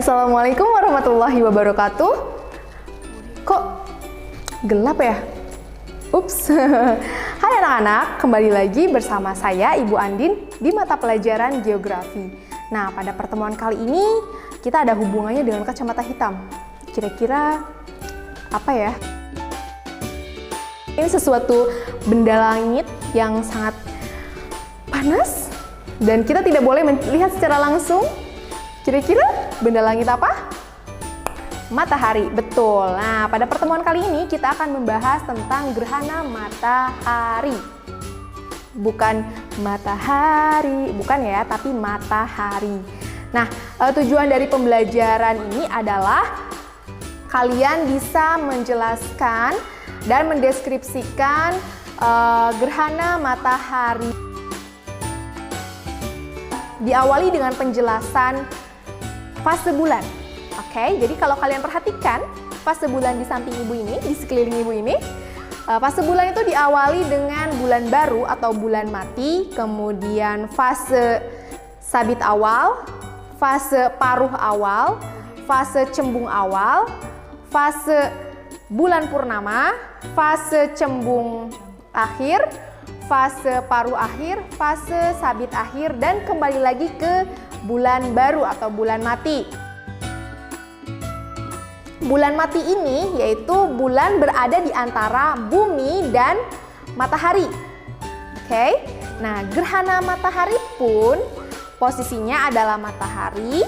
Assalamualaikum warahmatullahi wabarakatuh. Kok gelap ya? Ups. Hai anak-anak, kembali lagi bersama saya Ibu Andin di mata pelajaran geografi. Nah, pada pertemuan kali ini kita ada hubungannya dengan kacamata hitam. Kira-kira apa ya? Ini sesuatu benda langit yang sangat panas dan kita tidak boleh melihat secara langsung. Kira-kira benda langit apa? Matahari, betul. Nah, pada pertemuan kali ini kita akan membahas tentang gerhana matahari. Bukan matahari, bukan ya, tapi matahari. Nah, tujuan dari pembelajaran ini adalah kalian bisa menjelaskan dan mendeskripsikan gerhana matahari. Diawali dengan penjelasan fase bulan. Oke, jadi kalau kalian perhatikan fase bulan di samping ibu ini, di sekeliling ibu ini, fase bulan itu diawali dengan bulan baru atau bulan mati, kemudian fase sabit awal, fase paruh awal, fase cembung awal, fase bulan purnama, fase cembung akhir, fase paruh akhir, fase sabit akhir, dan kembali lagi ke bulan baru atau bulan mati. Bulan mati ini yaitu bulan berada di antara bumi dan matahari. Oke. Nah, gerhana matahari pun posisinya adalah matahari,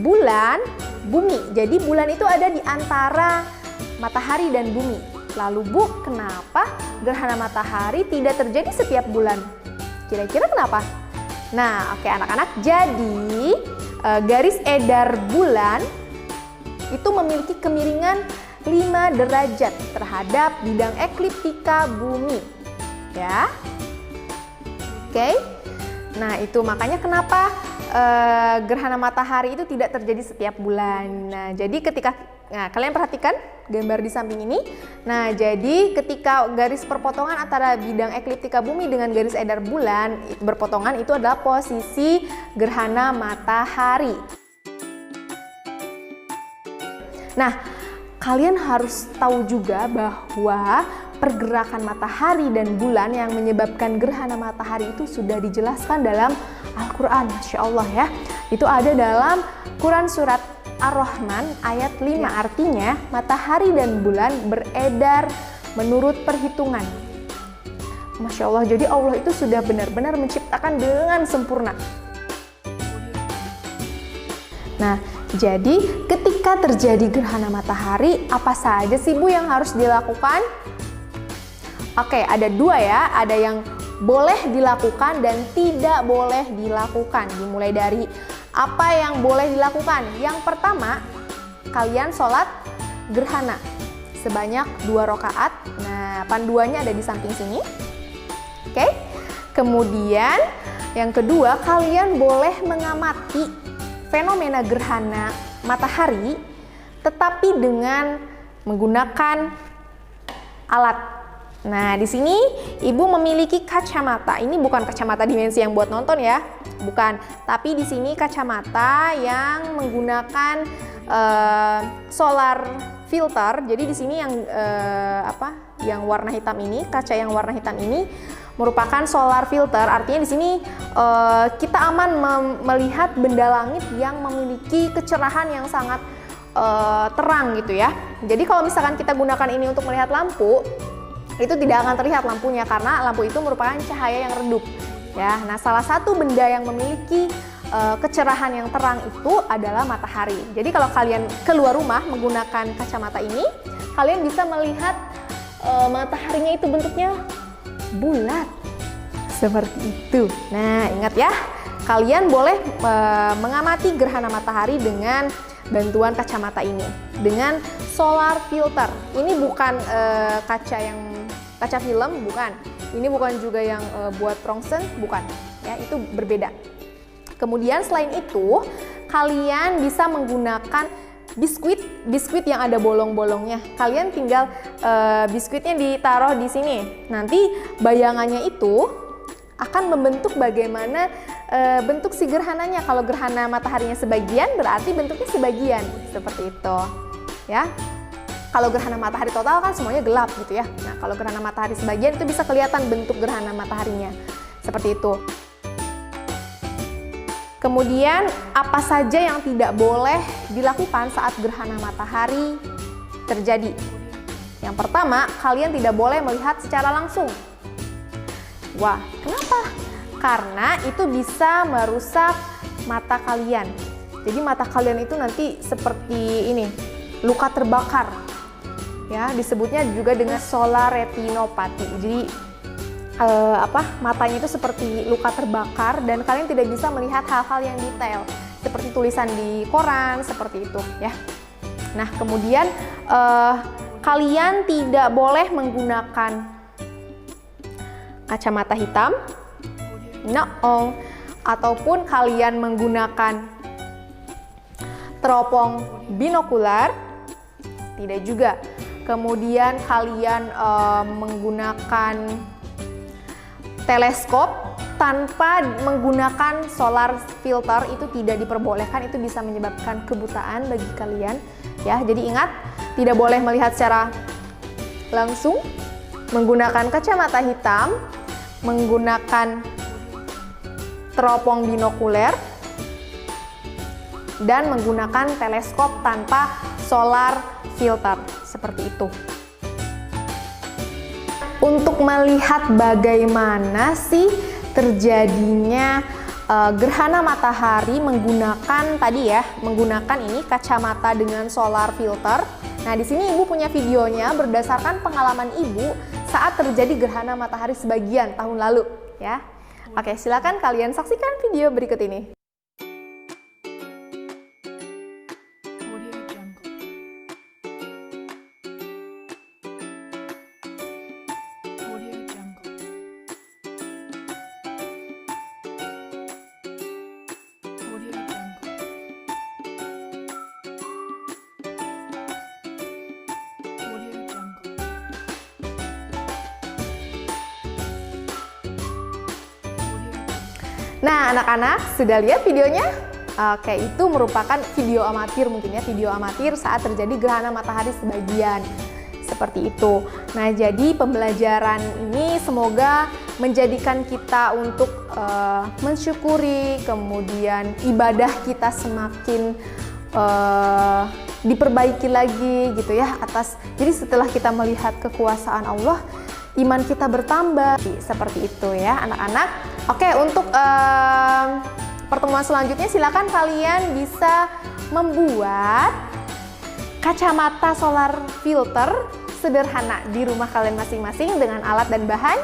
bulan, bumi. Jadi bulan itu ada di antara matahari dan bumi. Lalu Bu, kenapa gerhana matahari tidak terjadi setiap bulan? Kira-kira kenapa? Nah, oke anak-anak, jadi garis edar bulan itu memiliki kemiringan 5 derajat terhadap bidang ekliptika bumi. Ya. Oke. Nah, itu makanya kenapa gerhana matahari itu tidak terjadi setiap bulan. Nah, jadi ketika kalian perhatikan gambar di samping ini. Nah, jadi ketika garis perpotongan antara bidang ekliptika bumi dengan garis edar bulan berpotongan, itu adalah posisi gerhana matahari. Nah, kalian harus tahu juga bahwa pergerakan matahari dan bulan yang menyebabkan gerhana matahari itu sudah dijelaskan dalam Al-Quran. Masya Allah ya. Itu ada dalam Quran surat Ar-Rahman ayat 5. Artinya matahari dan bulan beredar menurut perhitungan. Masya Allah, jadi Allah itu sudah benar-benar menciptakan dengan sempurna. Nah, jadi ketika terjadi gerhana matahari, apa saja sih Bu yang harus dilakukan? Oke, ada 2 ya, ada yang boleh dilakukan dan tidak boleh dilakukan. Dimulai dari apa yang boleh dilakukan. Yang pertama, kalian sholat gerhana sebanyak 2 rakaat. Nah, panduannya ada di samping sini. Oke. Kemudian yang kedua, kalian boleh mengamati fenomena gerhana matahari tetapi dengan menggunakan alat. Nah, di sini Ibu memiliki kacamata. Ini bukan kacamata dimensi yang buat nonton ya, bukan. Tapi di sini kacamata yang menggunakan solar filter. Jadi di sini yang yang warna hitam ini, kaca yang warna hitam ini merupakan solar filter. Artinya di sini kita aman melihat benda langit yang memiliki kecerahan yang sangat terang gitu ya. Jadi kalau misalkan kita gunakan ini untuk melihat lampu, itu tidak akan terlihat lampunya karena lampu itu merupakan cahaya yang redup ya. Nah, salah satu benda yang memiliki kecerahan yang terang itu adalah matahari. Jadi kalau kalian keluar rumah menggunakan kacamata ini, kalian bisa melihat mataharinya itu bentuknya bulat seperti itu. Nah, ingat ya, kalian boleh mengamati gerhana matahari dengan bantuan kacamata ini dengan solar filter. Ini bukan kaca film, bukan. Ini bukan juga yang buat rongsen, bukan. Ya, itu berbeda. Kemudian selain itu, kalian bisa menggunakan biskuit yang ada bolong-bolongnya. Kalian tinggal biskuitnya ditaruh di sini. Nanti bayangannya itu akan membentuk bagaimana bentuk si gerhananya. Kalau gerhana mataharinya sebagian, berarti bentuknya sebagian, seperti itu ya. Kalau gerhana matahari total kan semuanya gelap gitu ya. Nah, kalau gerhana matahari sebagian itu bisa kelihatan bentuk gerhana mataharinya, seperti itu. Kemudian, apa saja yang tidak boleh dilakukan saat gerhana matahari terjadi? Yang pertama, kalian tidak boleh melihat secara langsung. Wah, kenapa? Karena itu bisa merusak mata kalian. Jadi mata kalian itu nanti seperti ini, luka terbakar. Ya, disebutnya juga dengan solar retinopati. Jadi matanya itu seperti luka terbakar dan kalian tidak bisa melihat hal-hal yang detail seperti tulisan di koran, seperti itu ya. Nah, kemudian kalian tidak boleh menggunakan kacamata hitam, ataupun kalian menggunakan teropong binokular, tidak juga. Kemudian kalian menggunakan teleskop tanpa menggunakan solar filter itu tidak diperbolehkan, itu bisa menyebabkan kebutaan bagi kalian ya. Jadi ingat, tidak boleh melihat secara langsung, menggunakan kacamata hitam, menggunakan teropong binokuler, dan menggunakan teleskop tanpa solar filter, seperti itu. Untuk melihat bagaimana sih terjadinya gerhana matahari menggunakan menggunakan ini kacamata dengan solar filter. Nah, di sini Ibu punya videonya berdasarkan pengalaman Ibu saat terjadi gerhana matahari sebagian tahun lalu ya. Oke, silakan kalian saksikan video berikut ini. Nah, anak-anak sudah lihat videonya? Oke, itu merupakan video amatir mungkin ya, video amatir saat terjadi gerhana matahari sebagian. Seperti itu. Nah, jadi pembelajaran ini semoga menjadikan kita untuk mensyukuri, kemudian ibadah kita semakin diperbaiki lagi gitu ya jadi setelah kita melihat kekuasaan Allah, iman kita bertambah, seperti itu ya anak-anak. Oke, untuk pertemuan selanjutnya silakan kalian bisa membuat kacamata solar filter sederhana di rumah kalian masing-masing dengan alat dan bahan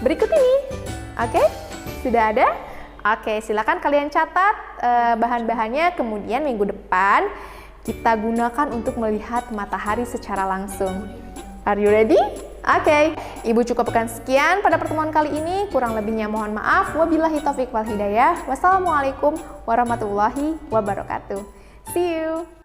berikut ini. Oke, sudah ada? Oke, silakan kalian catat bahan-bahannya, kemudian minggu depan kita gunakan untuk melihat matahari secara langsung. Are you ready? Oke, Ibu cukupkan sekian pada pertemuan kali ini. Kurang lebihnya mohon maaf. Wabillahi taufiq wal hidayah. Wassalamualaikum warahmatullahi wabarakatuh. See you.